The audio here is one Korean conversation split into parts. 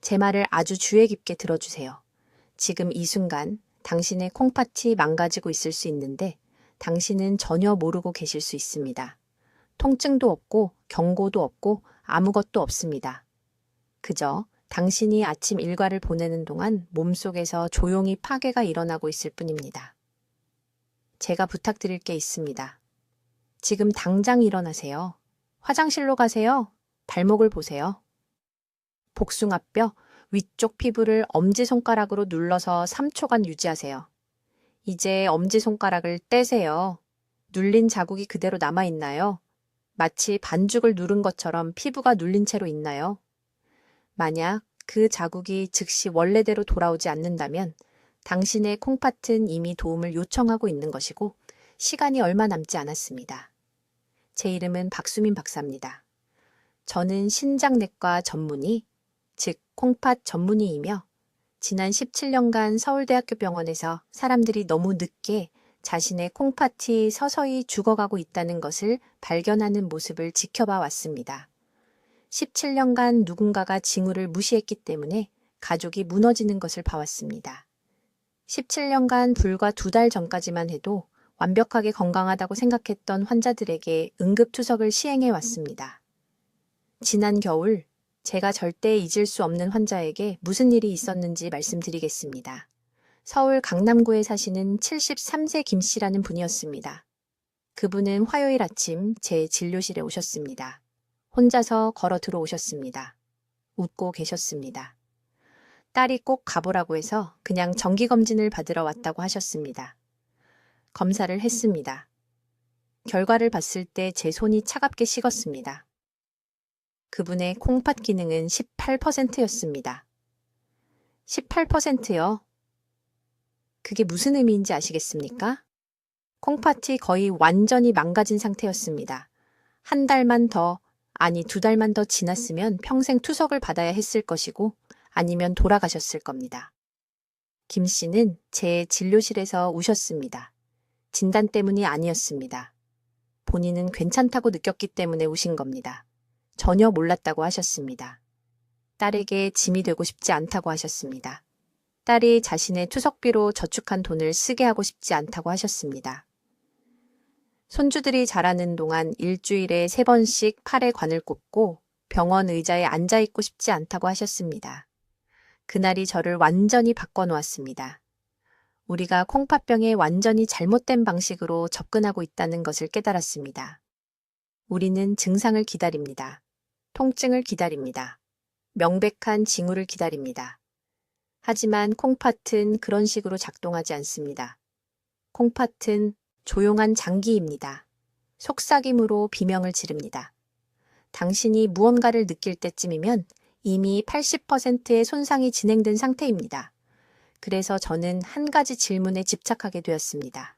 제 말을 아주 주의 깊게 들어주세요. 지금 이 순간 당신의 콩팥이 망가지고 있을 수 있는데 당신은 전혀 모르고 계실 수 있습니다. 통증도 없고 경고도 없고 아무것도 없습니다. 그저 당신이 아침 일과를 보내는 동안 몸속에서 조용히 파괴가 일어나고 있을 뿐입니다. 제가 부탁드릴 게 있습니다. 지금 당장 일어나세요. 화장실로 가세요. 발목을 보세요. 복숭아뼈 위쪽 피부를 엄지손가락으로 눌러서 3초간 유지하세요. 이제 엄지손가락을 떼세요. 눌린 자국이 그대로 남아있나요? 마치 반죽을 누른 것처럼 피부가 눌린 채로 있나요? 만약 그 자국이 즉시 원래대로 돌아오지 않는다면 당신의 콩팥은 이미 도움을 요청하고 있는 것이고 시간이 얼마 남지 않았습니다. 제 이름은 박수민 박사입니다. 저는 신장내과 전문의, 즉 콩팥 전문의이며 지난 17년간 서울대학교 병원에서 사람들이 너무 늦게 자신의 콩팥이 서서히 죽어가고 있다는 것을 발견하는 모습을 지켜봐 왔습니다. 17년간 누군가가 징후를 무시했기 때문에 가족이 무너지는 것을 봐왔습니다. 17년간 불과 2달 전까지만 해도 완벽하게 건강하다고 생각했던 환자들에게 응급투석을 시행해 왔습니다. 지난 겨울 제가 절대 잊을 수 없는 환자에게 무슨 일이 있었는지 말씀드리겠습니다. 서울 강남구에 사시는 73세 김 씨라는 분이었습니다. 그분은 화요일 아침 제 진료실에 오셨습니다. 혼자서 걸어 들어오셨습니다. 웃고 계셨습니다. 딸이 꼭 가보라고 해서 그냥 정기검진을 받으러 왔다고 하셨습니다. 검사를 했습니다. 결과를 봤을 때 제 손이 차갑게 식었습니다. 그분의 콩팥 기능은 18%였습니다. 18%요? 그게 무슨 의미인지 아시겠습니까? 콩팥이 거의 완전히 망가진 상태였습니다. 한 달만 더, 아니 2달만 더 지났으면 평생 투석을 받아야 했을 것이고 아니면 돌아가셨을 겁니다. 김 씨는 제 진료실에서 우셨습니다. 진단 때문이 아니었습니다. 본인은 괜찮다고 느꼈기 때문에 우신 겁니다. 전혀 몰랐다고 하셨습니다. 딸에게 짐이 되고 싶지 않다고 하셨습니다. 딸이 자신의 투석비로 저축한 돈을 쓰게 하고 싶지 않다고 하셨습니다. 손주들이 자라는 동안 일주일에 3번씩 팔에 관을 꽂고 병원 의자에 앉아있고 싶지 않다고 하셨습니다. 그날이 저를 완전히 바꿔놓았습니다. 우리가 콩팥병에 완전히 잘못된 방식으로 접근하고 있다는 것을 깨달았습니다. 우리는 증상을 기다립니다. 통증을 기다립니다. 명백한 징후를 기다립니다. 하지만 콩팥은 그런 식으로 작동하지 않습니다. 콩팥은 조용한 장기입니다. 속삭임으로 비명을 지릅니다. 당신이 무언가를 느낄 때쯤이면 이미 80%의 손상이 진행된 상태입니다. 그래서 저는 한 가지 질문에 집착하게 되었습니다.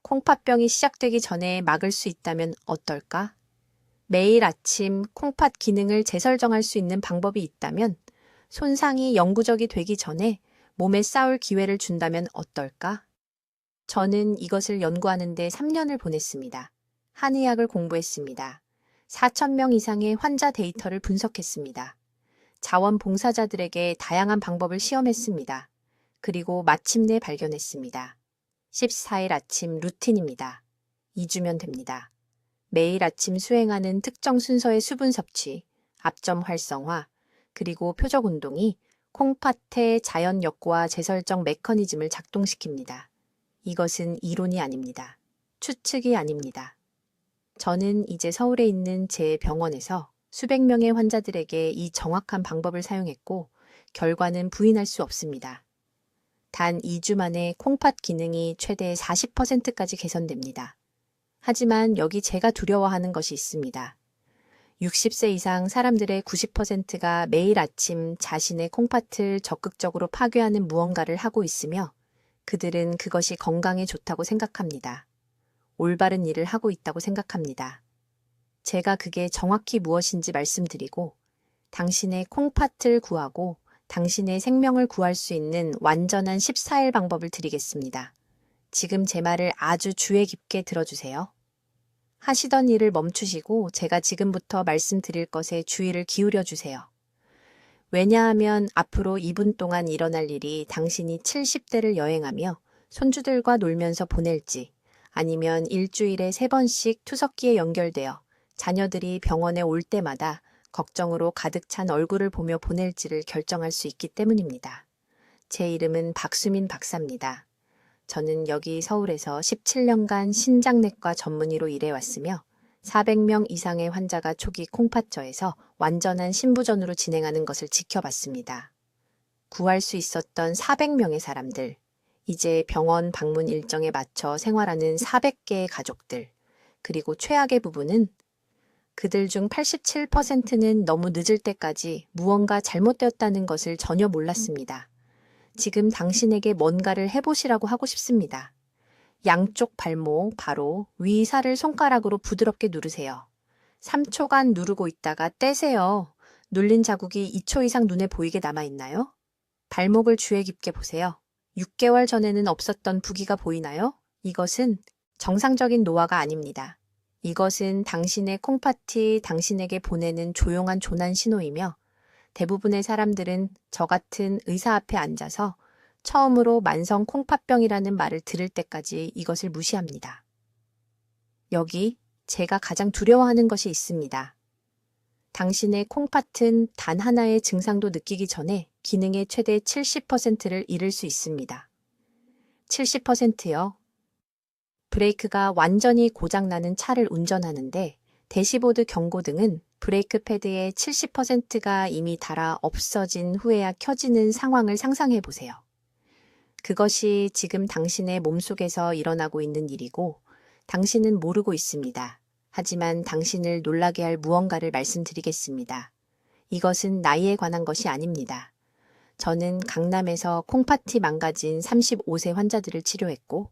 콩팥병이 시작되기 전에 막을 수 있다면 어떨까? 매일 아침 콩팥 기능을 재설정할 수 있는 방법이 있다면 손상이 영구적이 되기 전에 몸에 쌓을 기회를 준다면 어떨까? 저는 이것을 연구하는 데 3년을 보냈습니다. 한의학을 공부했습니다. 4,000명 이상의 환자 데이터를 분석했습니다. 자원봉사자들에게 다양한 방법을 시험했습니다. 그리고 마침내 발견했습니다. 14일 아침 루틴입니다. 2주면 됩니다. 매일 아침 수행하는 특정 순서의 수분 섭취, 압점 활성화, 그리고 표적 운동이 콩팥의 자연 역과 재설정 메커니즘을 작동시킵니다. 이것은 이론이 아닙니다. 추측이 아닙니다. 저는 이제 서울에 있는 제 병원에서 수백 명의 환자들에게 이 정확한 방법을 사용했고 결과는 부인할 수 없습니다. 단 2주 만에 콩팥 기능이 최대 40%까지 개선됩니다. 하지만 여기 제가 두려워하는 것이 있습니다. 60세 이상 사람들의 90%가 매일 아침 자신의 콩팥을 적극적으로 파괴하는 무언가를 하고 있으며 그들은 그것이 건강에 좋다고 생각합니다. 올바른 일을 하고 있다고 생각합니다. 제가 그게 정확히 무엇인지 말씀드리고 당신의 콩팥을 구하고 당신의 생명을 구할 수 있는 완전한 14일 방법을 드리겠습니다. 지금 제 말을 아주 주의 깊게 들어주세요. 하시던 일을 멈추시고 제가 지금부터 말씀드릴 것에 주의를 기울여 주세요. 왜냐하면 앞으로 2분 동안 일어날 일이 당신이 70대를 여행하며 손주들과 놀면서 보낼지 아니면 일주일에 3번씩 투석기에 연결되어 자녀들이 병원에 올 때마다 걱정으로 가득 찬 얼굴을 보며 보낼지를 결정할 수 있기 때문입니다. 제 이름은 박수민 박사입니다. 저는 여기 서울에서 17년간 신장내과 전문의로 일해왔으며 400명 이상의 환자가 초기 콩팥저에서 완전한 신부전으로 진행하는 것을 지켜봤습니다. 구할 수 있었던 400명의 사람들, 이제 병원 방문 일정에 맞춰 생활하는 400개의 가족들, 그리고 최악의 부분은 그들 중 87%는 너무 늦을 때까지 무언가 잘못되었다는 것을 전혀 몰랐습니다. 지금 당신에게 뭔가를 해보시라고 하고 싶습니다. 양쪽 발목 바로 위 살을 손가락으로 부드럽게 누르세요. 3초간 누르고 있다가 떼세요. 눌린 자국이 2초 이상 눈에 보이게 남아있나요? 발목을 주의 깊게 보세요. 6개월 전에는 없었던 부기가 보이나요? 이것은 정상적인 노화가 아닙니다. 이것은 당신의 콩팥이 당신에게 보내는 조용한 조난 신호이며 대부분의 사람들은 저 같은 의사 앞에 앉아서 처음으로 만성 콩팥병이라는 말을 들을 때까지 이것을 무시합니다. 여기 제가 가장 두려워하는 것이 있습니다. 당신의 콩팥은 단 하나의 증상도 느끼기 전에 기능의 최대 70%를 잃을 수 있습니다. 70%요? 브레이크가 완전히 고장나는 차를 운전하는데 대시보드 경고등은 브레이크 패드의 70%가 이미 닳아 없어진 후에야 켜지는 상황을 상상해 보세요. 그것이 지금 당신의 몸속에서 일어나고 있는 일이고 당신은 모르고 있습니다. 하지만 당신을 놀라게 할 무언가를 말씀드리겠습니다. 이것은 나이에 관한 것이 아닙니다. 저는 강남에서 콩팥이 망가진 35세 환자들을 치료했고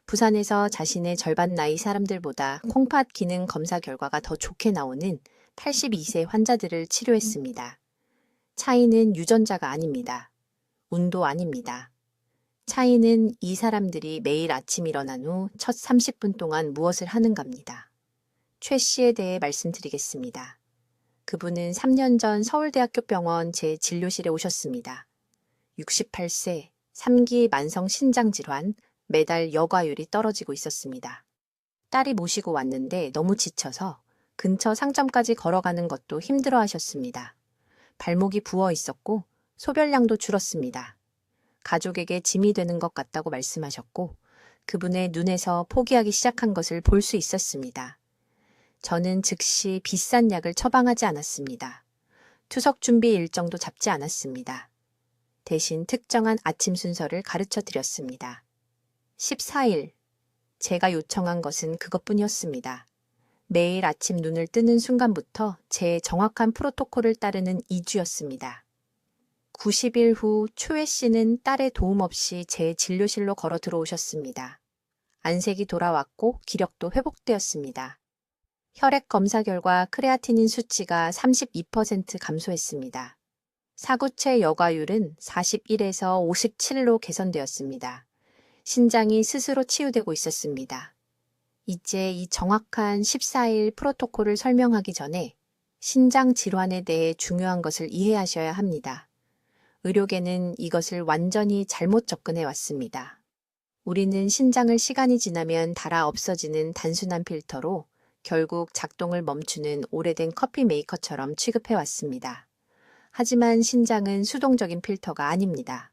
부산에서 자신의 절반 나이 사람들보다 콩팥 기능 검사 결과가 더 좋게 나오는 82세 환자들을 치료했습니다. 차이는 유전자가 아닙니다. 운도 아닙니다. 차이는 이 사람들이 매일 아침 일어난 후 첫 30분 동안 무엇을 하는가입니다. 최 씨에 대해 말씀드리겠습니다. 그분은 3년 전 서울대학교 병원 제 진료실에 오셨습니다. 68세, 3기 만성 신장질환, 매달 여과율이 떨어지고 있었습니다. 딸이 모시고 왔는데 너무 지쳐서 근처 상점까지 걸어가는 것도 힘들어 하셨습니다. 발목이 부어 있었고 소변량도 줄었습니다. 가족에게 짐이 되는 것 같다고 말씀하셨고 그분의 눈에서 포기하기 시작한 것을 볼 수 있었습니다. 저는 즉시 비싼 약을 처방하지 않았습니다. 투석 준비 일정도 잡지 않았습니다. 대신 특정한 아침 순서를 가르쳐 드렸습니다. 14일, 제가 요청한 것은 그것뿐이었습니다. 매일 아침 눈을 뜨는 순간부터 제 정확한 프로토콜을 따르는 2주였습니다. 90일 후 초혜 씨는 딸의 도움 없이 제 진료실로 걸어 들어오셨습니다. 안색이 돌아왔고 기력도 회복되었습니다. 혈액 검사 결과 크레아티닌 수치가 32% 감소했습니다. 사구체 여과율은 41에서 57로 개선되었습니다. 신장이 스스로 치유되고 있었습니다. 이제 이 정확한 14일 프로토콜을 설명하기 전에 신장 질환에 대해 중요한 것을 이해하셔야 합니다. 의료계는 이것을 완전히 잘못 접근해 왔습니다. 우리는 신장을 시간이 지나면 닳아 없어지는 단순한 필터로 결국 작동을 멈추는 오래된 커피 메이커처럼 취급해 왔습니다. 하지만 신장은 수동적인 필터가 아닙니다.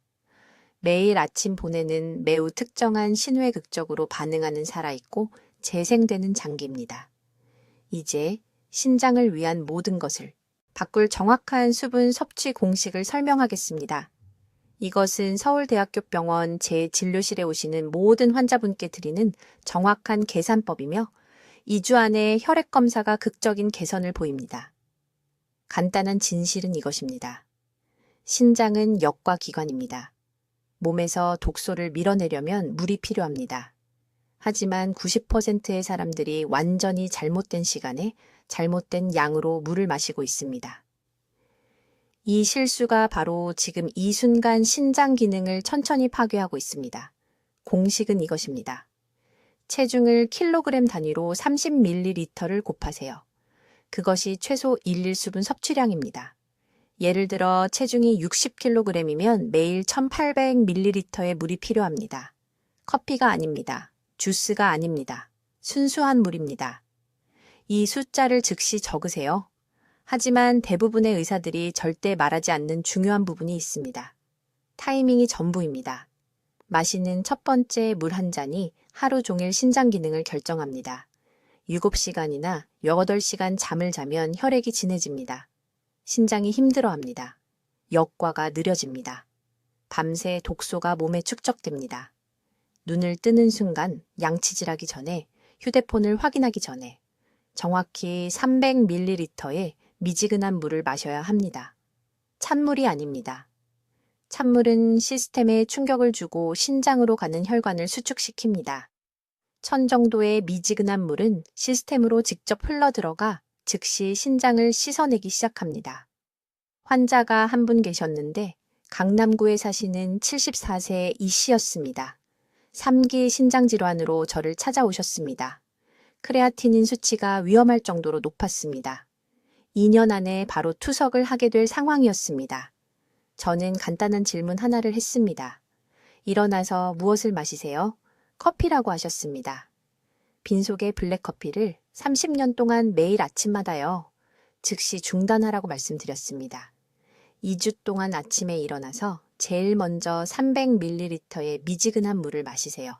매일 아침 보내는 매우 특정한 신회극적으로 반응하는 살아있고 재생되는 장기입니다. 이제 신장을 위한 모든 것을 바꿀 정확한 수분 섭취 공식을 설명하겠습니다. 이것은 서울대학교 병원 제 진료실에 오시는 모든 환자분께 드리는 정확한 계산법이며 2주 안에 혈액 검사가 극적인 개선을 보입니다. 간단한 진실은 이것입니다. 신장은 역과 기관입니다. 몸에서 독소를 밀어내려면 물이 필요합니다. 하지만 90%의 사람들이 완전히 잘못된 시간에 잘못된 양으로 물을 마시고 있습니다. 이 실수가 바로 지금 이 순간 신장 기능을 천천히 파괴하고 있습니다. 공식은 이것입니다. 체중을 킬로그램 단위로 30ml를 곱하세요. 그것이 최소 일일 수분 섭취량입니다. 예를 들어 체중이 60kg이면 매일 1800ml의 물이 필요합니다. 커피가 아닙니다. 주스가 아닙니다. 순수한 물입니다. 이 숫자를 즉시 적으세요. 하지만 대부분의 의사들이 절대 말하지 않는 중요한 부분이 있습니다. 타이밍이 전부입니다. 마시는 첫 번째 물 한 잔이 하루 종일 신장 기능을 결정합니다. 7시간이나 8시간 잠을 자면 혈액이 진해집니다. 신장이 힘들어합니다. 역과가 느려집니다. 밤새 독소가 몸에 축적됩니다. 눈을 뜨는 순간 양치질하기 전에, 휴대폰을 확인하기 전에 정확히 300ml의 미지근한 물을 마셔야 합니다. 찬물이 아닙니다. 찬물은 시스템에 충격을 주고 신장으로 가는 혈관을 수축시킵니다. 1000 정도의 미지근한 물은 시스템으로 직접 흘러들어가 즉시 신장을 씻어내기 시작합니다. 환자가 한 분 계셨는데 강남구에 사시는 74세 이 씨였습니다. 3기 신장질환으로 저를 찾아오셨습니다. 크레아티닌 수치가 위험할 정도로 높았습니다. 2년 안에 바로 투석을 하게 될 상황이었습니다. 저는 간단한 질문 하나를 했습니다. 일어나서 무엇을 마시세요? 커피라고 하셨습니다. 빈속의 블랙커피를 30년 동안 매일 아침마다요. 즉시 중단하라고 말씀드렸습니다. 2주 동안 아침에 일어나서 제일 먼저 300ml의 미지근한 물을 마시세요.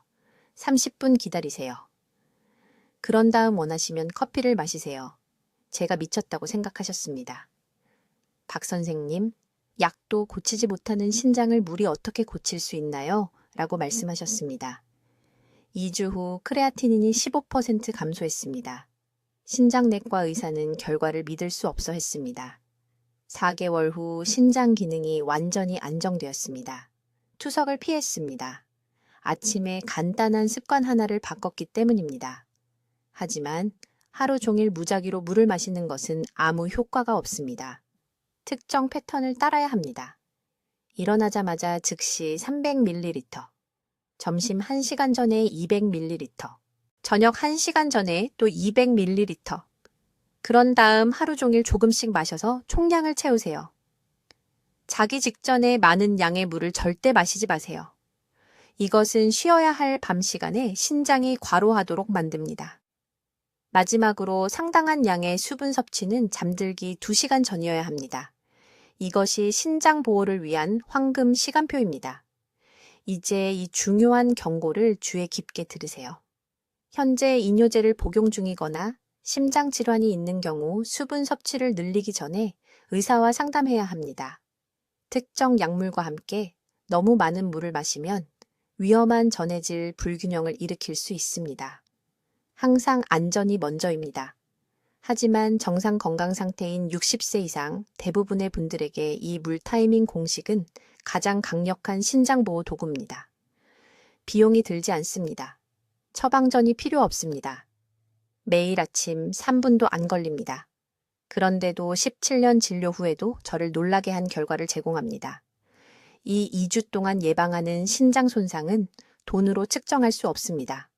30분 기다리세요. 그런 다음 원하시면 커피를 마시세요. 제가 미쳤다고 생각하셨습니다. 박 선생님, 약도 고치지 못하는 신장을 물이 어떻게 고칠 수 있나요? 라고 말씀하셨습니다. 2주 후 크레아티닌이 15% 감소했습니다. 신장내과 의사는 결과를 믿을 수 없어 했습니다. 4개월 후 신장 기능이 완전히 안정되었습니다. 투석을 피했습니다. 아침에 간단한 습관 하나를 바꿨기 때문입니다. 하지만 하루 종일 무작위로 물을 마시는 것은 아무 효과가 없습니다. 특정 패턴을 따라야 합니다. 일어나자마자 즉시 300ml, 점심 1시간 전에 200ml, 저녁 1시간 전에 또 200ml, 그런 다음 하루 종일 조금씩 마셔서 총량을 채우세요. 자기 직전에 많은 양의 물을 절대 마시지 마세요. 이것은 쉬어야 할 밤 시간에 신장이 과로하도록 만듭니다. 마지막으로 상당한 양의 수분 섭취는 잠들기 2시간 전이어야 합니다. 이것이 신장 보호를 위한 황금 시간표입니다. 이제 이 중요한 경고를 귀에 깊게 들으세요. 현재 이뇨제를 복용 중이거나 심장 질환이 있는 경우 수분 섭취를 늘리기 전에 의사와 상담해야 합니다. 특정 약물과 함께 너무 많은 물을 마시면 위험한 전해질 불균형을 일으킬 수 있습니다. 항상 안전이 먼저입니다. 하지만 정상 건강 상태인 60세 이상 대부분의 분들에게 이 물 타이밍 공식은 가장 강력한 신장보호 도구입니다. 비용이 들지 않습니다. 처방전이 필요 없습니다. 매일 아침 3분도 안 걸립니다. 그런데도 17년 진료 후에도 저를 놀라게 한 결과를 제공합니다. 이 2주 동안 예방하는 신장 손상은 돈으로 측정할 수 없습니다.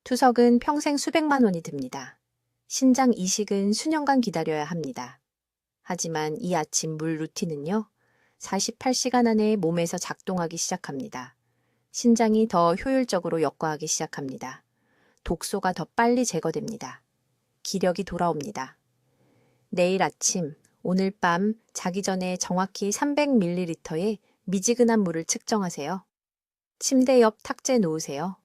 투석은 평생 수백만 원이 듭니다. 신장 이식은 수년간 기다려야 합니다. 하지만 이 아침 물 루틴은요, 48시간 안에 몸에서 작동하기 시작합니다. 신장이 더 효율적으로 역과하기 시작합니다. 독소가 더 빨리 제거됩니다. 기력이 돌아옵니다. 내일 아침, 오늘 밤 자기 전에 정확히 300ml의 미지근한 물을 측정하세요. 침대 옆 탁자에 놓으세요.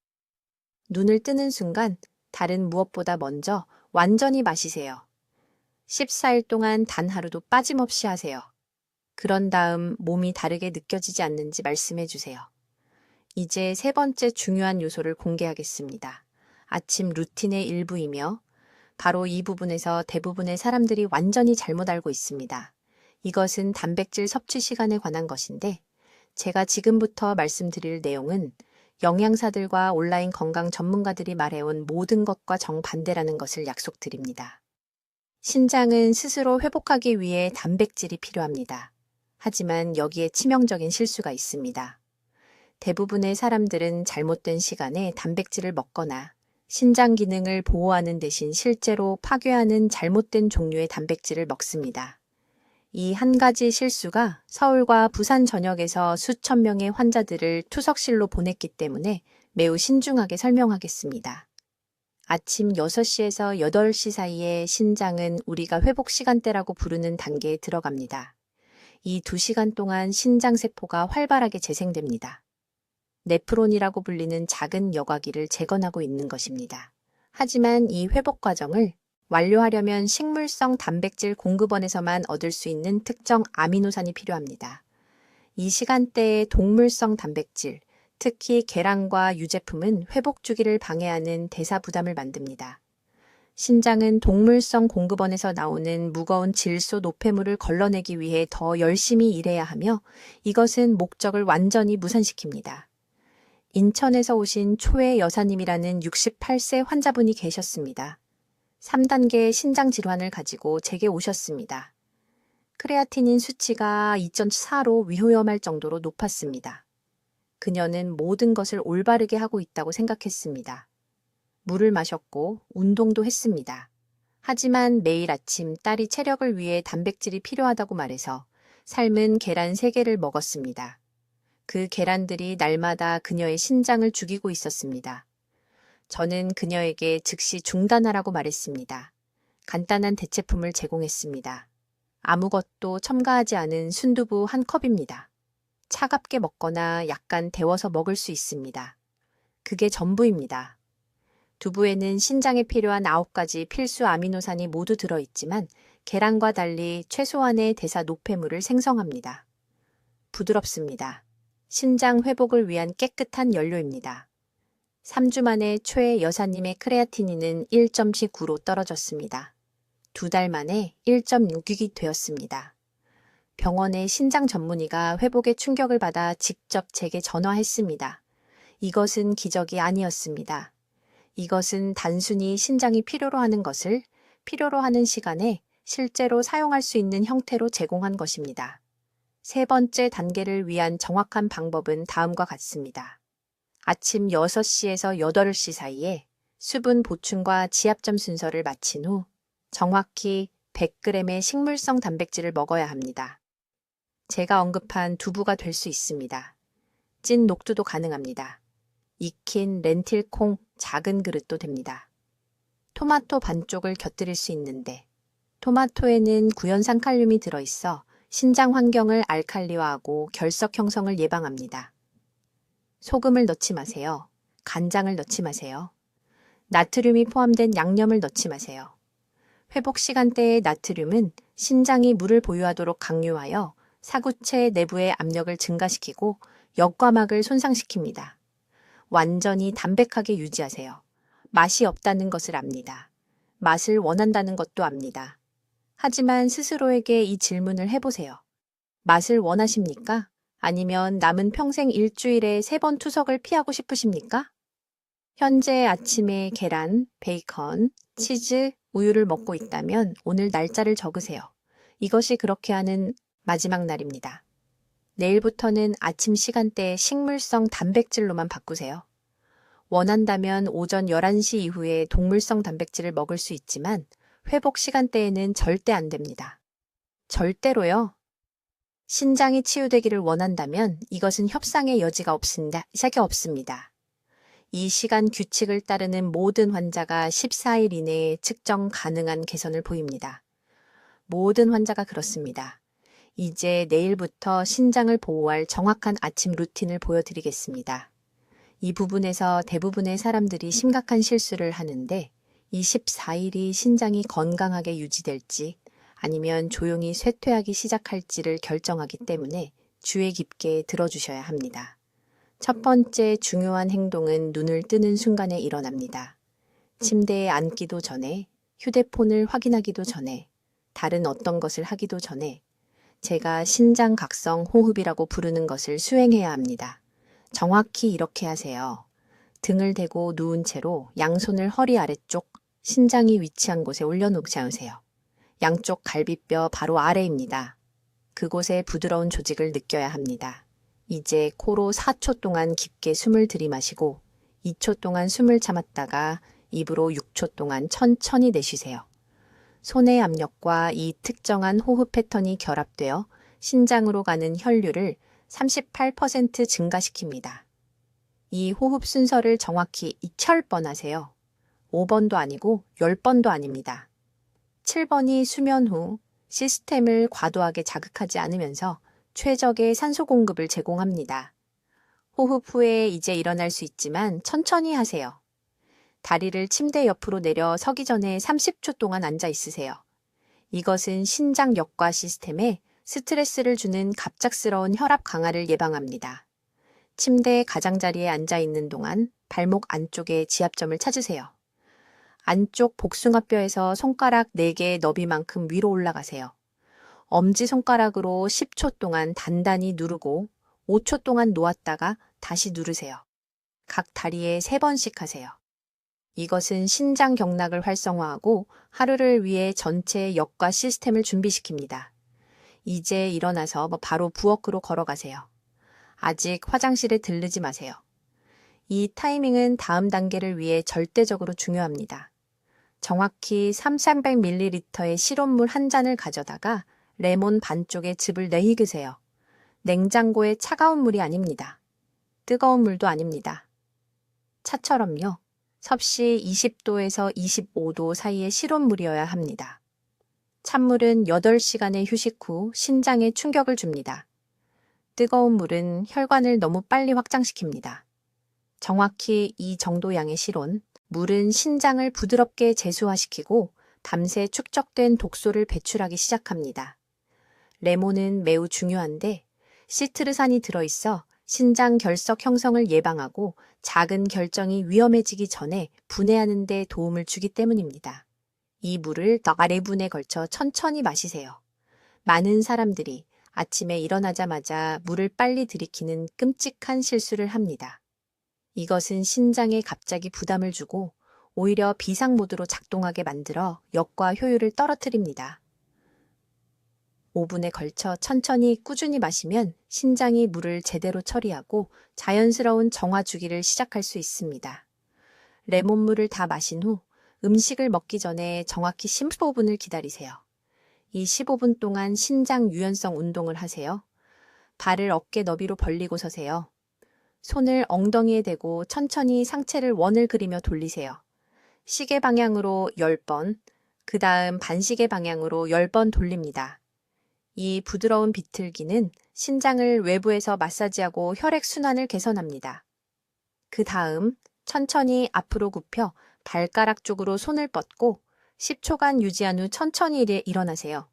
눈을 뜨는 순간 다른 무엇보다 먼저 완전히 마시세요. 14일 동안 단 하루도 빠짐없이 하세요. 그런 다음 몸이 다르게 느껴지지 않는지 말씀해 주세요. 이제 세 번째 중요한 요소를 공개하겠습니다. 아침 루틴의 일부이며 바로 이 부분에서 대부분의 사람들이 완전히 잘못 알고 있습니다. 이것은 단백질 섭취 시간에 관한 것인데 제가 지금부터 말씀드릴 내용은 영양사들과 온라인 건강 전문가들이 말해온 모든 것과 정반대라는 것을 약속드립니다. 신장은 스스로 회복하기 위해 단백질이 필요합니다. 하지만 여기에 치명적인 실수가 있습니다. 대부분의 사람들은 잘못된 시간에 단백질을 먹거나 신장 기능을 보호하는 대신 실제로 파괴하는 잘못된 종류의 단백질을 먹습니다. 이 한 가지 실수가 서울과 부산 전역에서 수천 명의 환자들을 투석실로 보냈기 때문에 매우 신중하게 설명하겠습니다. 아침 6시에서 8시 사이에 신장은 우리가 회복 시간대라고 부르는 단계에 들어갑니다. 이 2시간 동안 신장세포가 활발하게 재생됩니다. 네프론이라고 불리는 작은 여과기를 재건하고 있는 것입니다. 하지만 이 회복 과정을 완료하려면 식물성 단백질 공급원에서만 얻을 수 있는 특정 아미노산이 필요합니다. 이 시간대에 동물성 단백질, 특히 계란과 유제품은 회복 주기를 방해하는 대사 부담을 만듭니다. 신장은 동물성 공급원에서 나오는 무거운 질소 노폐물을 걸러내기 위해 더 열심히 일해야 하며 이것은 목적을 완전히 무산시킵니다. 인천에서 오신 초회 여사님이라는 68세 환자분이 계셨습니다. 3단계 신장 질환을 가지고 제게 오셨습니다. 크레아티닌 수치가 2.4로 위험할 정도로 높았습니다. 그녀는 모든 것을 올바르게 하고 있다고 생각했습니다. 물을 마셨고 운동도 했습니다. 하지만 매일 아침 딸이 체력을 위해 단백질이 필요하다고 말해서 삶은 계란 3개를 먹었습니다. 그 계란들이 날마다 그녀의 신장을 죽이고 있었습니다. 저는 그녀에게 즉시 중단하라고 말했습니다. 간단한 대체품을 제공했습니다. 아무것도 첨가하지 않은 순두부 1컵입니다. 차갑게 먹거나 약간 데워서 먹을 수 있습니다. 그게 전부입니다. 두부에는 신장에 필요한 9가지 필수 아미노산이 모두 들어있지만 계란과 달리 최소한의 대사 노폐물을 생성합니다. 부드럽습니다. 신장 회복을 위한 깨끗한 연료입니다. 3주 만에 최 여사님의 크레아티닌은 1.19로 떨어졌습니다. 2달 만에 1.6이 되었습니다. 병원의 신장 전문의가 회복에 충격을 받아 직접 제게 전화했습니다. 이것은 기적이 아니었습니다. 이것은 단순히 신장이 필요로 하는 것을 필요로 하는 시간에 실제로 사용할 수 있는 형태로 제공한 것입니다. 3번째 단계를 위한 정확한 방법은 다음과 같습니다. 아침 6시에서 8시 사이에 수분 보충과 지압점 순서를 마친 후 정확히 100g의 식물성 단백질을 먹어야 합니다. 제가 언급한 두부가 될 수 있습니다. 찐 녹두도 가능합니다. 익힌 렌틸콩 작은 그릇도 됩니다. 토마토 반쪽을 곁들일 수 있는데 토마토에는 구연산 칼륨이 들어있어 신장 환경을 알칼리화하고 결석 형성을 예방합니다. 소금을 넣지 마세요. 간장을 넣지 마세요. 나트륨이 포함된 양념을 넣지 마세요. 회복 시간대의 나트륨은 신장이 물을 보유하도록 강요하여 사구체 내부의 압력을 증가시키고 역과막을 손상시킵니다. 완전히 담백하게 유지하세요. 맛이 없다는 것을 압니다. 맛을 원한다는 것도 압니다. 하지만 스스로에게 이 질문을 해보세요. 맛을 원하십니까? 아니면 남은 평생 일주일에 3번 투석을 피하고 싶으십니까? 현재 아침에 계란, 베이컨, 치즈, 우유를 먹고 있다면 오늘 날짜를 적으세요. 이것이 그렇게 하는 마지막 날입니다. 내일부터는 아침 시간대에 식물성 단백질로만 바꾸세요. 원한다면 오전 11시 이후에 동물성 단백질을 먹을 수 있지만 회복 시간대에는 절대 안 됩니다. 절대로요. 신장이 치유되기를 원한다면 이것은 협상의 여지가 없습니다. 이 시간 규칙을 따르는 모든 환자가 14일 이내에 측정 가능한 개선을 보입니다. 모든 환자가 그렇습니다. 이제 내일부터 신장을 보호할 정확한 아침 루틴을 보여드리겠습니다. 이 부분에서 대부분의 사람들이 심각한 실수를 하는데 24일이 신장이 건강하게 유지될지 아니면 조용히 쇠퇴하기 시작할지를 결정하기 때문에 주의 깊게 들어주셔야 합니다. 첫 번째 중요한 행동은 눈을 뜨는 순간에 일어납니다. 침대에 앉기도 전에, 휴대폰을 확인하기도 전에, 다른 어떤 것을 하기도 전에 제가 신장각성 호흡이라고 부르는 것을 수행해야 합니다. 정확히 이렇게 하세요. 등을 대고 누운 채로 양손을 허리 아래쪽 신장이 위치한 곳에 올려놓지 않으세요. 양쪽 갈비뼈 바로 아래입니다. 그곳에 부드러운 조직을 느껴야 합니다. 이제 코로 4초 동안 깊게 숨을 들이마시고 2초 동안 숨을 참았다가 입으로 6초 동안 천천히 내쉬세요. 손의 압력과 이 특정한 호흡 패턴이 결합되어 신장으로 가는 혈류를 38% 증가시킵니다. 이 호흡 순서를 정확히 2000번 하세요. 5번도 아니고 10번도 아닙니다. 7번이 수면 후 시스템을 과도하게 자극하지 않으면서 최적의 산소 공급을 제공합니다. 호흡 후에 이제 일어날 수 있지만 천천히 하세요. 다리를 침대 옆으로 내려 서기 전에 30초 동안 앉아 있으세요. 이것은 신장 역과 시스템에 스트레스를 주는 갑작스러운 혈압 강화를 예방합니다. 침대 가장자리에 앉아 있는 동안 발목 안쪽에 지압점을 찾으세요. 안쪽 복숭아뼈에서 손가락 4개의 너비만큼 위로 올라가세요. 엄지손가락으로 10초 동안 단단히 누르고 5초 동안 놓았다가 다시 누르세요. 각 다리에 3번씩 하세요. 이것은 신장 경락을 활성화하고 하루를 위해 전체 역과 시스템을 준비시킵니다. 이제 일어나서 바로 부엌으로 걸어가세요. 아직 화장실에 들르지 마세요. 이 타이밍은 다음 단계를 위해 절대적으로 중요합니다. 정확히 300ml의 실온물 한 잔을 가져다가 레몬 반쪽의 즙을 내익으세요. 냉장고에 차가운 물이 아닙니다. 뜨거운 물도 아닙니다. 차처럼요. 섭씨 20도에서 25도 사이의 실온물이어야 합니다. 찬물은 8시간의 휴식 후 신장에 충격을 줍니다. 뜨거운 물은 혈관을 너무 빨리 확장시킵니다. 정확히 이 정도 양의 실온, 물은 신장을 부드럽게 제수화시키고 밤새 축적된 독소를 배출하기 시작합니다. 레몬은 매우 중요한데 시트르산이 들어있어 신장 결석 형성을 예방하고 작은 결정이 위험해지기 전에 분해하는 데 도움을 주기 때문입니다. 이 물을 4분에 걸쳐 천천히 마시세요. 많은 사람들이 아침에 일어나자마자 물을 빨리 들이키는 끔찍한 실수를 합니다. 이것은 신장에 갑자기 부담을 주고 오히려 비상 모드로 작동하게 만들어 역과 효율을 떨어뜨립니다. 5분에 걸쳐 천천히 꾸준히 마시면 신장이 물을 제대로 처리하고 자연스러운 정화 주기를 시작할 수 있습니다. 레몬물을 다 마신 후 음식을 먹기 전에 정확히 15분을 기다리세요. 이 15분 동안 신장 유연성 운동을 하세요. 발을 어깨 너비로 벌리고 서세요. 손을 엉덩이에 대고 천천히 상체를 원을 그리며 돌리세요. 시계 방향으로 10번, 그 다음 반시계 방향으로 10번 돌립니다. 이 부드러운 비틀기는 신장을 외부에서 마사지하고 혈액순환을 개선합니다. 그 다음 천천히 앞으로 굽혀 발가락 쪽으로 손을 뻗고 10초간 유지한 후 천천히 일어나세요.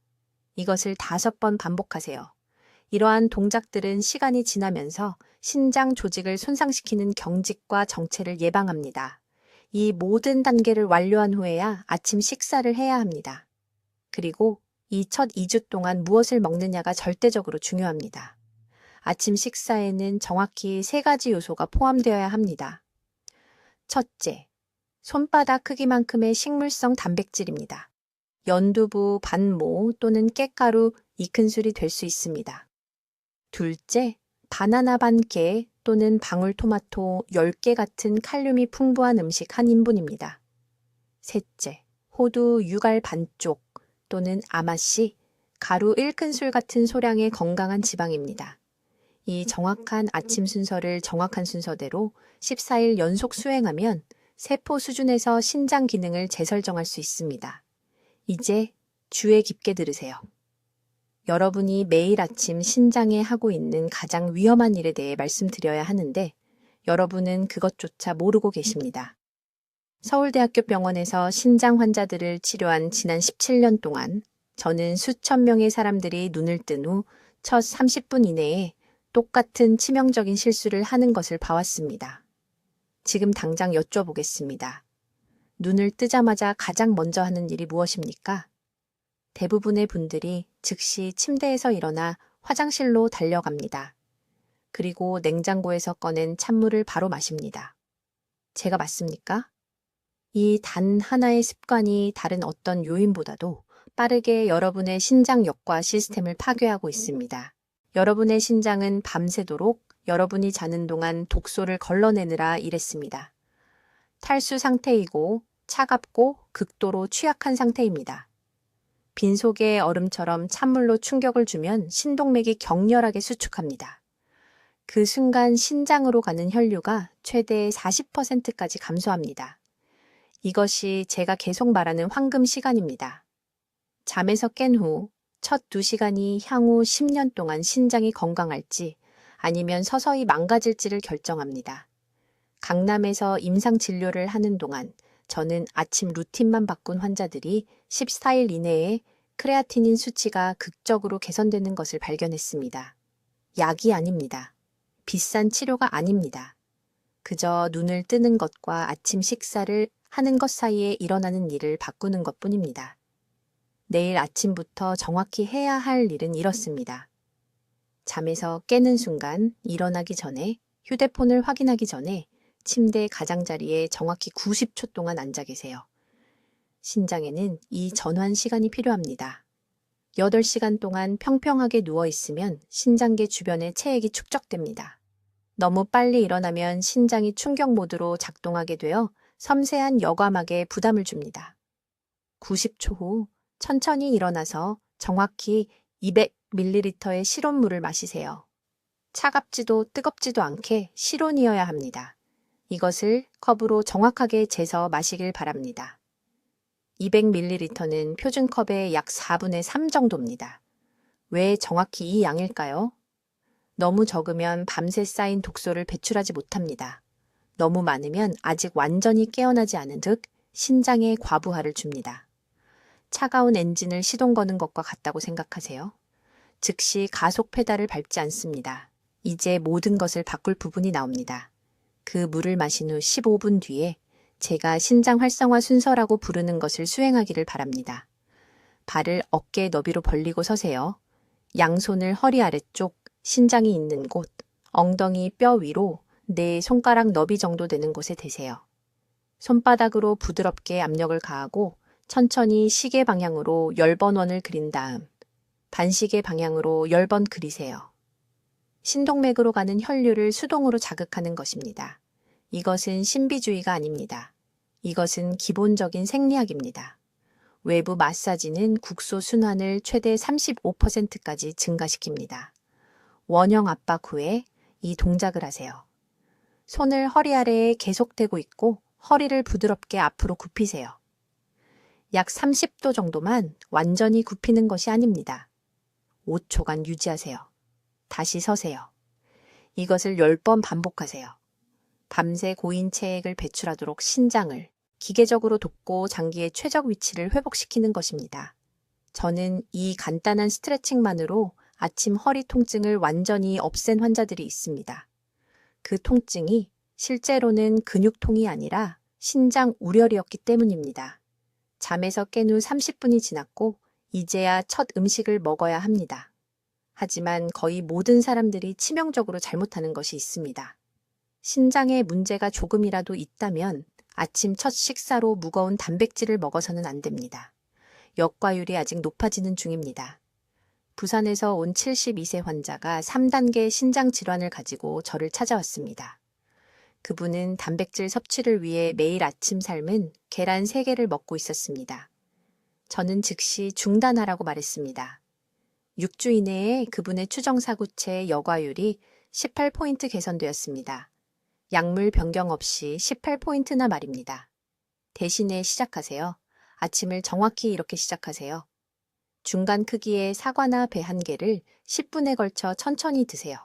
이것을 5번 반복하세요. 이러한 동작들은 시간이 지나면서 신장 조직을 손상시키는 경직과 정체를 예방합니다. 이 모든 단계를 완료한 후에야 아침 식사를 해야 합니다. 그리고 이 첫 2주 동안 무엇을 먹느냐가 절대적으로 중요합니다. 아침 식사에는 정확히 3가지 요소가 포함되어야 합니다. 첫째, 손바닥 크기만큼의 식물성 단백질입니다. 연두부, 반모 또는 깻가루 2큰술이 될 수 있습니다. 둘째, 바나나 반개 또는 방울토마토 10개 같은 칼륨이 풍부한 음식 1인분입니다. 셋째, 호두 유갈 반쪽 또는 아마씨, 가루 1큰술 같은 소량의 건강한 지방입니다. 이 정확한 아침 순서를 정확한 순서대로 14일 연속 수행하면 세포 수준에서 신장 기능을 재설정할 수 있습니다. 이제 주의 깊게 들으세요. 여러분이 매일 아침 신장에 하고 있는 가장 위험한 일에 대해 말씀드려야 하는데 여러분은 그것조차 모르고 계십니다. 서울대학교 병원에서 신장 환자들을 치료한 지난 17년 동안 저는 수천 명의 사람들이 눈을 뜬 후 첫 30분 이내에 똑같은 치명적인 실수를 하는 것을 봐왔습니다. 지금 당장 여쭤보겠습니다. 눈을 뜨자마자 가장 먼저 하는 일이 무엇입니까? 대부분의 분들이 즉시 침대에서 일어나 화장실로 달려갑니다. 그리고 냉장고에서 꺼낸 찬물을 바로 마십니다. 제가 맞습니까? 이 단 하나의 습관이 다른 어떤 요인보다도 빠르게 여러분의 신장역과 시스템을 파괴하고 있습니다. 여러분의 신장은 밤새도록 여러분이 자는 동안 독소를 걸러내느라 일했습니다. 탈수 상태이고 차갑고 극도로 취약한 상태입니다. 빈속의 얼음처럼 찬물로 충격을 주면 신동맥이 격렬하게 수축합니다. 그 순간 신장으로 가는 혈류가 최대 40%까지 감소합니다. 이것이 제가 계속 말하는 황금 시간입니다. 잠에서 깬 후 첫 2시간이 향후 10년 동안 신장이 건강할지 아니면 서서히 망가질지를 결정합니다. 강남에서 임상 진료를 하는 동안 저는 아침 루틴만 바꾼 환자들이 14일 이내에 크레아티닌 수치가 극적으로 개선되는 것을 발견했습니다. 약이 아닙니다. 비싼 치료가 아닙니다. 그저 눈을 뜨는 것과 아침 식사를 하는 것 사이에 일어나는 일을 바꾸는 것뿐입니다. 내일 아침부터 정확히 해야 할 일은 이렇습니다. 잠에서 깨는 순간, 일어나기 전에, 휴대폰을 확인하기 전에 침대 가장자리에 정확히 90초 동안 앉아 계세요. 신장에는 이 전환 시간이 필요합니다. 8시간 동안 평평하게 누워 있으면 신장계 주변에 체액이 축적됩니다. 너무 빨리 일어나면 신장이 충격 모드로 작동하게 되어 섬세한 여과막에 부담을 줍니다. 90초 후 천천히 일어나서 정확히 200ml의 실온물을 마시세요. 차갑지도 뜨겁지도 않게 실온이어야 합니다. 이것을 컵으로 정확하게 재서 마시길 바랍니다. 200ml는 표준컵의 약 4분의 3 정도입니다. 왜 정확히 이 양일까요? 너무 적으면 밤새 쌓인 독소를 배출하지 못합니다. 너무 많으면 아직 완전히 깨어나지 않은 듯 신장에 과부하를 줍니다. 차가운 엔진을 시동 거는 것과 같다고 생각하세요? 즉시 가속 페달을 밟지 않습니다. 이제 모든 것을 바꿀 부분이 나옵니다. 그 물을 마신 후 15분 뒤에 제가 신장 활성화 순서라고 부르는 것을 수행하기를 바랍니다. 발을 어깨 너비로 벌리고 서세요. 양손을 허리 아래쪽, 신장이 있는 곳, 엉덩이 뼈 위로 내 손가락 너비 정도 되는 곳에 대세요. 손바닥으로 부드럽게 압력을 가하고 천천히 시계 방향으로 10번 원을 그린 다음 반시계 방향으로 10번 그리세요. 신동맥으로 가는 혈류를 수동으로 자극하는 것입니다. 이것은 신비주의가 아닙니다. 이것은 기본적인 생리학입니다. 외부 마사지는 국소 순환을 최대 35%까지 증가시킵니다. 원형 압박 후에 이 동작을 하세요. 손을 허리 아래에 계속 대고 있고 허리를 부드럽게 앞으로 굽히세요. 약 30도 정도만 완전히 굽히는 것이 아닙니다. 5초간 유지하세요. 다시 서세요. 이것을 10번 반복하세요. 밤새 고인 체액을 배출하도록 신장을 기계적으로 돕고 장기의 최적 위치를 회복시키는 것입니다. 저는 이 간단한 스트레칭만으로 아침 허리 통증을 완전히 없앤 환자들이 있습니다. 그 통증이 실제로는 근육통이 아니라 신장 우려이었기 때문입니다. 잠에서 깬 후 30분이 지났고 이제야 첫 음식을 먹어야 합니다. 하지만 거의 모든 사람들이 치명적으로 잘못하는 것이 있습니다. 신장에 문제가 조금이라도 있다면 아침 첫 식사로 무거운 단백질을 먹어서는 안 됩니다. 역과율이 아직 높아지는 중입니다. 부산에서 온 72세 환자가 3단계 신장 질환을 가지고 저를 찾아왔습니다. 그분은 단백질 섭취를 위해 매일 아침 삶은 계란 3개를 먹고 있었습니다. 저는 즉시 중단하라고 말했습니다. 6주 이내에 그분의 추정사구체 여과율이 18포인트 개선되었습니다. 약물 변경 없이 18포인트나 말입니다. 대신에 시작하세요. 아침을 정확히 이렇게 시작하세요. 중간 크기의 사과나 배 1개를 10분에 걸쳐 천천히 드세요.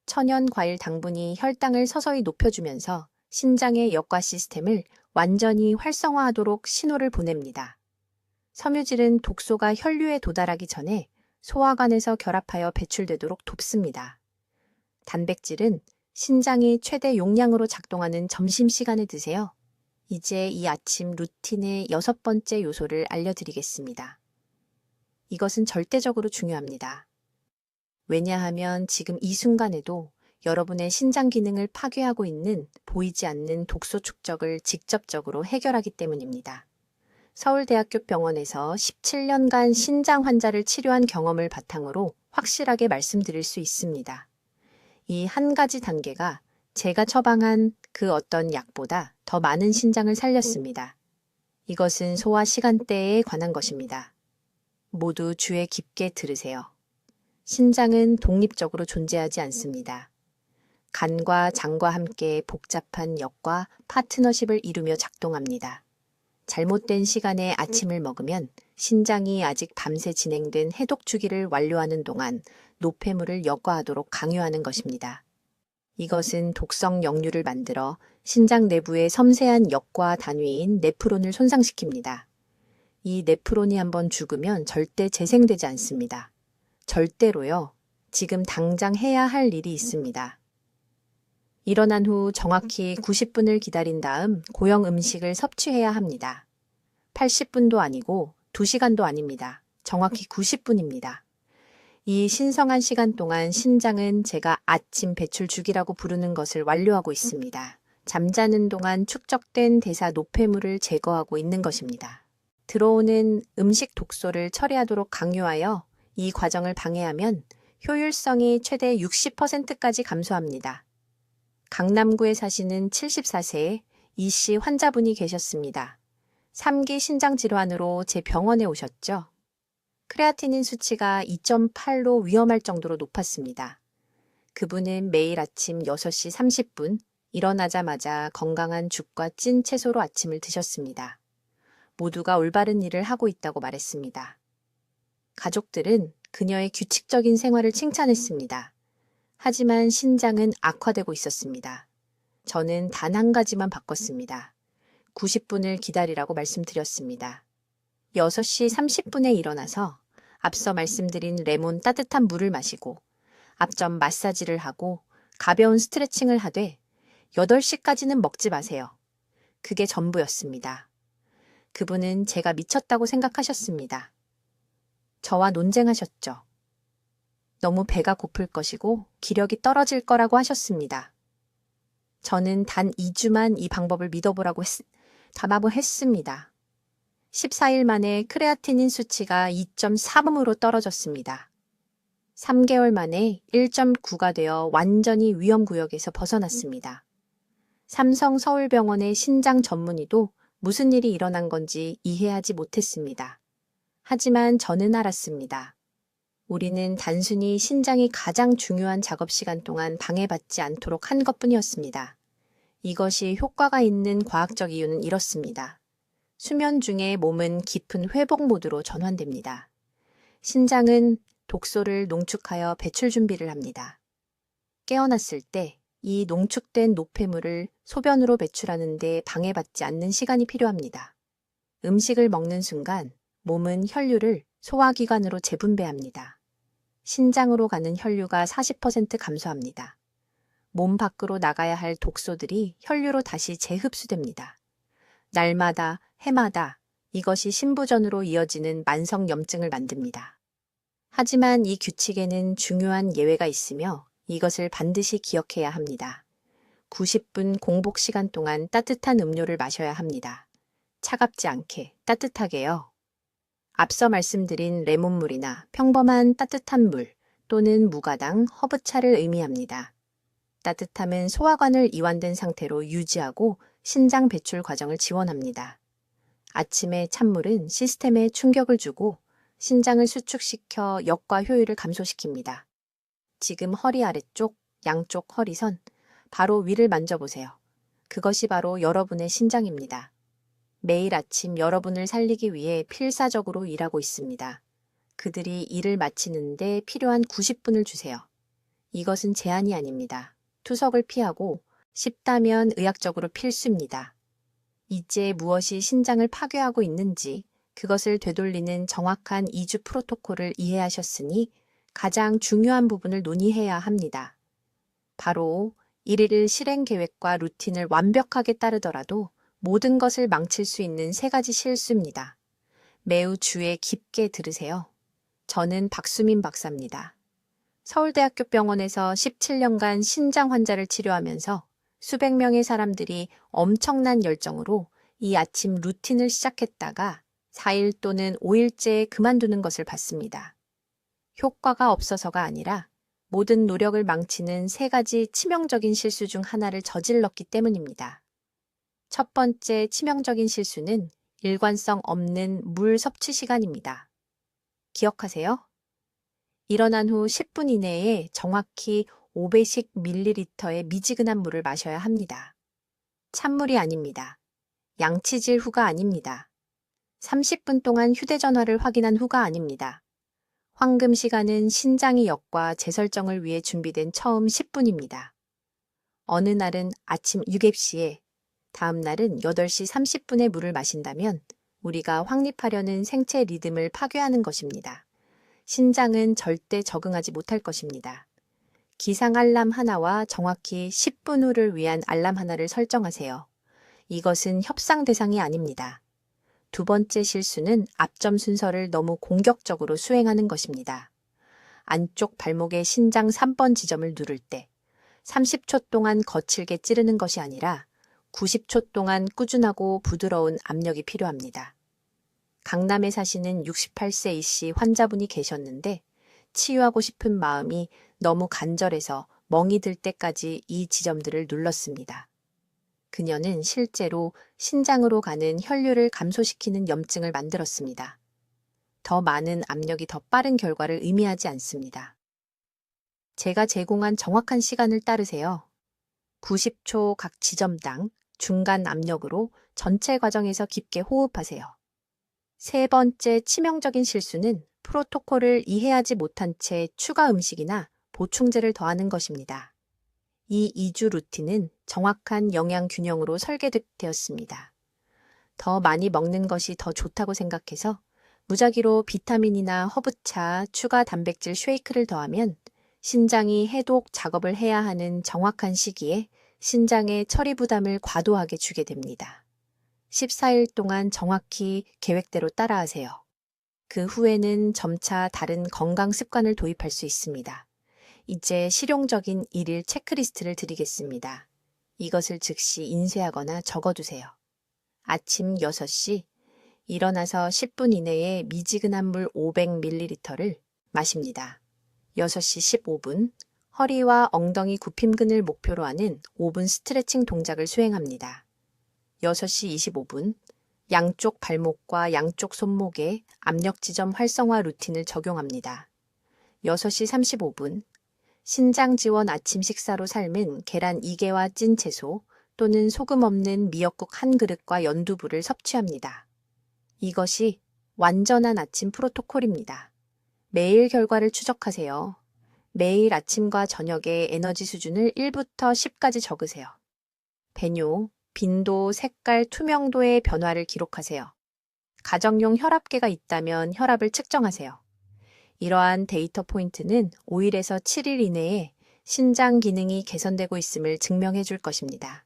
천연 과일 당분이 혈당을 서서히 높여주면서 신장의 역과 시스템을 완전히 활성화하도록 신호를 보냅니다. 섬유질은 독소가 혈류에 도달하기 전에 소화관에서 결합하여 배출되도록 돕습니다. 단백질은 신장이 최대 용량으로 작동하는 점심시간에 드세요. 이제 이 아침 루틴의 6번째 요소를 알려드리겠습니다. 이것은 절대적으로 중요합니다. 왜냐하면 지금 이 순간에도 여러분의 신장 기능을 파괴하고 있는 보이지 않는 독소 축적을 직접적으로 해결하기 때문입니다. 서울대학교 병원에서 17년간 신장 환자를 치료한 경험을 바탕으로 확실하게 말씀드릴 수 있습니다. 이 한 가지 단계가 제가 처방한 그 어떤 약보다 더 많은 신장을 살렸습니다. 이것은 소화 시간대에 관한 것입니다. 모두 주의 깊게 들으세요. 신장은 독립적으로 존재하지 않습니다. 간과 장과 함께 복잡한 역과 파트너십을 이루며 작동합니다. 잘못된 시간에 아침을 먹으면 신장이 아직 밤새 진행된 해독 주기를 완료하는 동안 노폐물을 역화하도록 강요하는 것입니다. 이것은 독성 역류를 만들어 신장 내부의 섬세한 역과 단위인 네프론을 손상시킵니다. 이 네프론이 한번 죽으면 절대 재생되지 않습니다. 절대로요. 지금 당장 해야 할 일이 있습니다. 일어난 후 정확히 90분을 기다린 다음 고형 음식을 섭취해야 합니다. 80분도 아니고 2시간도 아닙니다. 정확히 90분입니다. 이 신성한 시간 동안 신장은 제가 아침 배출 주기라고 부르는 것을 완료하고 있습니다. 잠자는 동안 축적된 대사 노폐물을 제거하고 있는 것입니다. 들어오는 음식 독소를 처리하도록 강요하여 이 과정을 방해하면 효율성이 최대 60%까지 감소합니다. 강남구에 사시는 74세의 이씨 환자분이 계셨습니다. 3기 신장질환으로 제 병원에 오셨죠. 크레아티닌 수치가 2.8로 위험할 정도로 높았습니다. 그분은 매일 아침 6시 30분 일어나자마자 건강한 죽과 찐 채소로 아침을 드셨습니다. 모두가 올바른 일을 하고 있다고 말했습니다. 가족들은 그녀의 규칙적인 생활을 칭찬했습니다. 하지만 신장은 악화되고 있었습니다. 저는 단 한 가지만 바꿨습니다. 90분을 기다리라고 말씀드렸습니다. 6시 30분에 일어나서 앞서 말씀드린 레몬 따뜻한 물을 마시고 앞점 마사지를 하고 가벼운 스트레칭을 하되 8시까지는 먹지 마세요. 그게 전부였습니다. 그분은 제가 미쳤다고 생각하셨습니다. 저와 논쟁하셨죠. 너무 배가 고플 것이고 기력이 떨어질 거라고 하셨습니다. 저는 단 2주만 이 방법을 믿어보라고 했습니다. 14일 만에 크레아티닌 수치가 2.3으로 떨어졌습니다. 3개월 만에 1.9가 되어 완전히 위험구역에서 벗어났습니다. 삼성 서울병원의 신장 전문의도 무슨 일이 일어난 건지 이해하지 못했습니다. 하지만 저는 알았습니다. 우리는 단순히 신장이 가장 중요한 작업 시간 동안 방해받지 않도록 한 것뿐이었습니다. 이것이 효과가 있는 과학적 이유는 이렇습니다. 수면 중에 몸은 깊은 회복 모드로 전환됩니다. 신장은 독소를 농축하여 배출 준비를 합니다. 깨어났을 때 이 농축된 노폐물을 소변으로 배출하는 데 방해받지 않는 시간이 필요합니다. 음식을 먹는 순간 몸은 혈류를 소화기관으로 재분배합니다. 신장으로 가는 혈류가 40% 감소합니다. 몸 밖으로 나가야 할 독소들이 혈류로 다시 재흡수됩니다. 날마다, 해마다 이것이 신부전으로 이어지는 만성염증을 만듭니다. 하지만 이 규칙에는 중요한 예외가 있으며 이것을 반드시 기억해야 합니다. 90분 공복 시간 동안 따뜻한 음료를 마셔야 합니다. 차갑지 않게 따뜻하게요. 앞서 말씀드린 레몬물이나 평범한 따뜻한 물 또는 무가당 허브차를 의미합니다. 따뜻함은 소화관을 이완된 상태로 유지하고 신장 배출 과정을 지원합니다. 아침에 찬물은 시스템에 충격을 주고 신장을 수축시켜 역과 효율을 감소시킵니다. 지금 허리 아래쪽, 양쪽 허리선, 바로 위를 만져보세요. 그것이 바로 여러분의 신장입니다. 매일 아침 여러분을 살리기 위해 필사적으로 일하고 있습니다. 그들이 일을 마치는데 필요한 90분을 주세요. 이것은 제한이 아닙니다. 투석을 피하고 쉽다면 의학적으로 필수입니다. 이제 무엇이 신장을 파괴하고 있는지 그것을 되돌리는 정확한 2주 프로토콜을 이해하셨으니 가장 중요한 부분을 논의해야 합니다. 바로 1일 실행 계획과 루틴을 완벽하게 따르더라도 모든 것을 망칠 수 있는 3가지 실수입니다. 매우 주의 깊게 들으세요. 저는 박수민 박사입니다. 서울대학교 병원에서 17년간 신장 환자를 치료하면서 수백 명의 사람들이 엄청난 열정으로 이 아침 루틴을 시작했다가 4일 또는 5일째 그만두는 것을 봤습니다. 효과가 없어서가 아니라 모든 노력을 망치는 3가지 치명적인 실수 중 하나를 저질렀기 때문입니다. 첫 번째 치명적인 실수는 일관성 없는 물 섭취 시간입니다. 기억하세요? 일어난 후 10분 이내에 정확히 500씩 밀리리터의 미지근한 물을 마셔야 합니다. 찬물이 아닙니다. 양치질 후가 아닙니다. 30분 동안 휴대전화를 확인한 후가 아닙니다. 황금 시간은 신장의 역과 재설정을 위해 준비된 처음 10분입니다. 어느 날은 아침 6앱시에, 다음 날은 8시 30분에 물을 마신다면 우리가 확립하려는 생체 리듬을 파괴하는 것입니다. 신장은 절대 적응하지 못할 것입니다. 기상 알람 하나와 정확히 10분 후를 위한 알람 하나를 설정하세요. 이것은 협상 대상이 아닙니다. 두 번째 실수는 앞점 순서를 너무 공격적으로 수행하는 것입니다. 안쪽 발목의 신장 3번 지점을 누를 때 30초 동안 거칠게 찌르는 것이 아니라 90초 동안 꾸준하고 부드러운 압력이 필요합니다. 강남에 사시는 68세 이씨 환자분이 계셨는데 치유하고 싶은 마음이 너무 간절해서 멍이 들 때까지 이 지점들을 눌렀습니다. 그녀는 실제로 신장으로 가는 혈류를 감소시키는 염증을 만들었습니다. 더 많은 압력이 더 빠른 결과를 의미하지 않습니다. 제가 제공한 정확한 시간을 따르세요. 90초 각 지점당 중간 압력으로 전체 과정에서 깊게 호흡하세요. 세 번째 치명적인 실수는 프로토콜을 이해하지 못한 채 추가 음식이나 보충제를 더하는 것입니다. 이 2주 루틴은 정확한 영양 균형으로 설계되었습니다. 더 많이 먹는 것이 더 좋다고 생각해서 무작위로 비타민이나 허브차, 추가 단백질 쉐이크를 더하면 신장이 해독 작업을 해야 하는 정확한 시기에 신장의 처리 부담을 과도하게 주게 됩니다. 14일 동안 정확히 계획대로 따라하세요. 그 후에는 점차 다른 건강 습관을 도입할 수 있습니다. 이제 실용적인 일일 체크리스트를 드리겠습니다. 이것을 즉시 인쇄하거나 적어두세요. 아침 6시, 일어나서 10분 이내에 미지근한 물 500ml를 마십니다. 6시 15분, 허리와 엉덩이 굽힘근을 목표로 하는 5분 스트레칭 동작을 수행합니다. 6시 25분, 양쪽 발목과 양쪽 손목에 압력 지점 활성화 루틴을 적용합니다. 6시 35분, 신장 지원 아침 식사로 삶은 계란 2개와 찐 채소 또는 소금 없는 미역국 한 그릇과 연두부를 섭취합니다. 이것이 완전한 아침 프로토콜입니다. 매일 결과를 추적하세요. 매일 아침과 저녁의 에너지 수준을 1부터 10까지 적으세요. 배뇨, 빈도, 색깔, 투명도의 변화를 기록하세요. 가정용 혈압계가 있다면 혈압을 측정하세요. 이러한 데이터 포인트는 5일에서 7일 이내에 신장 기능이 개선되고 있음을 증명해 줄 것입니다.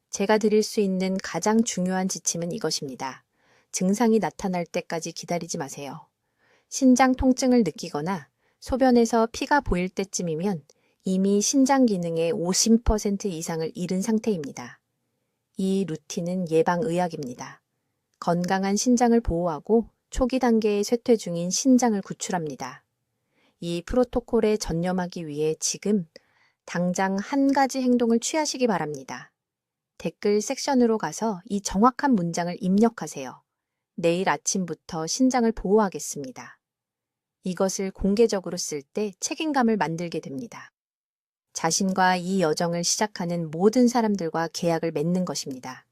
제가 드릴 수 있는 가장 중요한 지침은 이것입니다. 증상이 나타날 때까지 기다리지 마세요. 신장 통증을 느끼거나 소변에서 피가 보일 때쯤이면 이미 신장 기능의 50% 이상을 잃은 상태입니다. 이 루틴은 예방의학입니다. 건강한 신장을 보호하고 초기 단계의 쇠퇴 중인 신장을 구출합니다. 이 프로토콜에 전념하기 위해 지금 당장 한 가지 행동을 취하시기 바랍니다. 댓글 섹션으로 가서 이 정확한 문장을 입력하세요. 내일 아침부터 신장을 보호하겠습니다. 이것을 공개적으로 쓸 때 책임감을 만들게 됩니다. 자신과 이 여정을 시작하는 모든 사람들과 계약을 맺는 것입니다.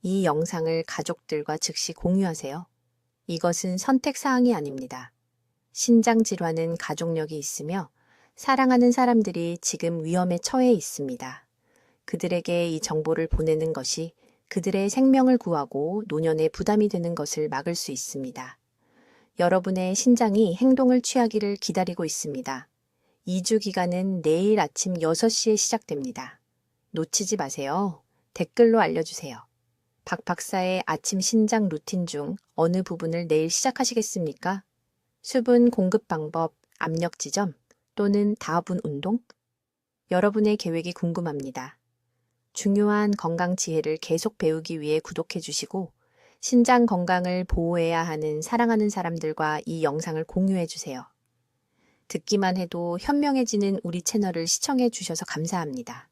이 영상을 가족들과 즉시 공유하세요. 이것은 선택사항이 아닙니다. 신장질환은 가족력이 있으며 사랑하는 사람들이 지금 위험에 처해 있습니다. 그들에게 이 정보를 보내는 것이 그들의 생명을 구하고 노년에 부담이 되는 것을 막을 수 있습니다. 여러분의 신장이 행동을 취하기를 기다리고 있습니다. 2주 기간은 내일 아침 6시에 시작됩니다. 놓치지 마세요. 댓글로 알려주세요. 박 박사의 아침 신장 루틴 중 어느 부분을 내일 시작하시겠습니까? 수분 공급 방법, 압력 지점 또는 다분 운동? 여러분의 계획이 궁금합니다. 중요한 건강 지혜를 계속 배우기 위해 구독해 주시고 신장 건강을 보호해야 하는 사랑하는 사람들과 이 영상을 공유해 주세요. 듣기만 해도 현명해지는 우리 채널을 시청해 주셔서 감사합니다.